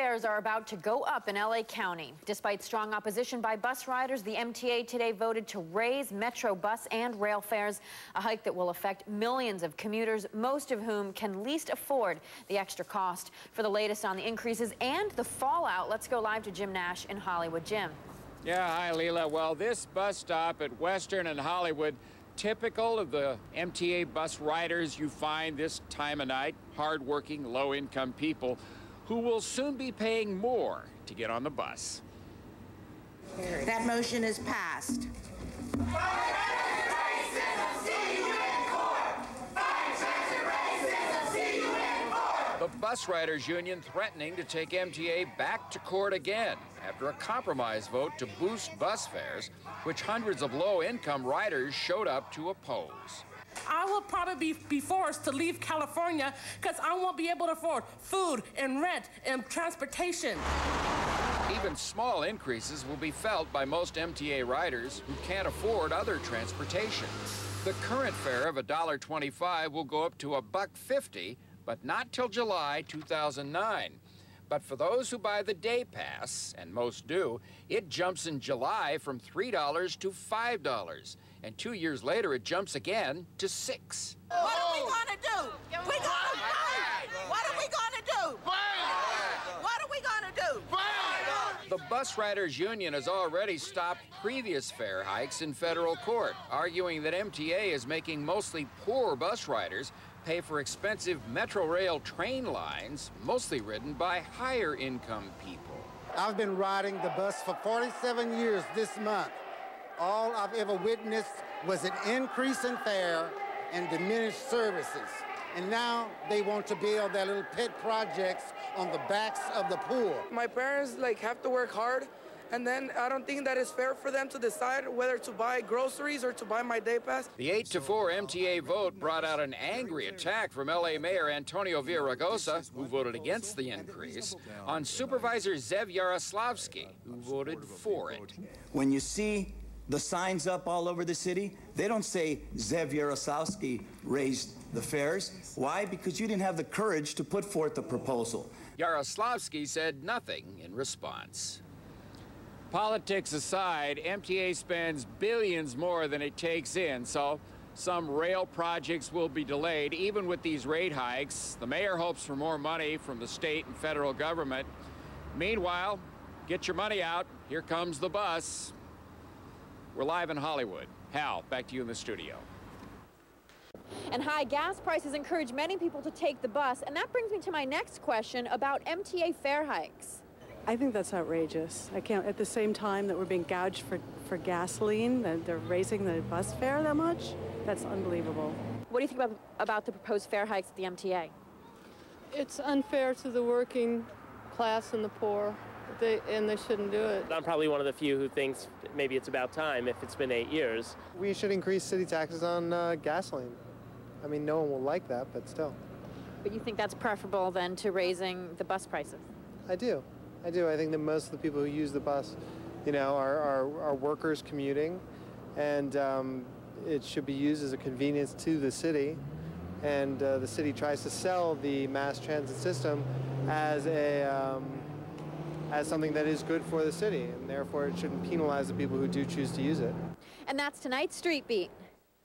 fares are about to go up in LA County. Despite strong opposition by bus riders, the MTA today voted to raise Metro bus and rail fares, a hike that will affect millions of commuters, most of whom can least afford the extra cost. For the latest on the increases and the fallout, let's go live to Jim Nash in Hollywood. Jim. Yeah, hi, Leila. Well, this bus stop at Western and Hollywood, typical of the MTA bus riders you find this time of night, hardworking, low-income people who will soon be paying more to get on the bus. That motion is passed. The Bus Riders Union threatening to take MTA back to court again after a compromise vote to boost bus fares, which hundreds of low-income riders showed up to oppose. I will probably be forced to leave California because I won't be able to afford food and rent and transportation. Even small increases will be felt by most MTA riders who can't afford other transportation. The current fare of $1.25 will go up to $1.50, but not till July 2009. But for those who buy the day pass, and most do, it jumps in July from $3 to $5. And 2 years later, it jumps again to $6. What are we going to do? We're going to fight. What are we going to do? What are we going to do? The Bus Riders Union has already stopped previous fare hikes in federal court, arguing that MTA is making mostly poor bus riders pay for expensive Metro Rail train lines, mostly ridden by higher income people. I've been riding the bus for 47 years this month. All I've ever witnessed was an increase in fare and diminished services. And now they want to build their little pet projects on the backs of the poor. My parents have to work hard, and then I don't think that it's fair for them to decide whether to buy groceries or to buy my day pass. The 8-4 MTA vote brought out an angry attack from LA Mayor Antonio Villaraigosa, who voted against the increase, on Supervisor Zev Yaroslavsky, who voted for it. When you see the signs up all over the city, they don't say Zev Yaroslavsky raised the fares. Why? Because you didn't have the courage to put forth a proposal. Yaroslavsky said nothing in response. Politics aside, MTA spends billions more than it takes in, so some rail projects will be delayed, even with these rate hikes. The mayor hopes for more money from the state and federal government. Meanwhile, get your money out. Here comes the bus. We're live in Hollywood. Hal, back to you in the studio. And high gas prices encourage many people to take the bus, and that brings me to my next question about MTA fare hikes. I think that's outrageous. I can't, at the same time that we're being gouged for gasoline, that they're raising the bus fare that much, that's unbelievable. What do you think about the proposed fare hikes at the MTA? It's unfair to the working class and the poor, and they shouldn't do it. I'm probably one of the few who thinks maybe it's about time if it's been 8 years. We should increase city taxes on gasoline. I mean, no one will like that, but still. But you think that's preferable then to raising the bus prices? I do. I think that most of the people who use the bus, are workers commuting, and it should be used as a convenience to the city. And the city tries to sell the mass transit system as something that is good for the city, and therefore it shouldn't penalize the people who do choose to use it. And that's tonight's Street Beat.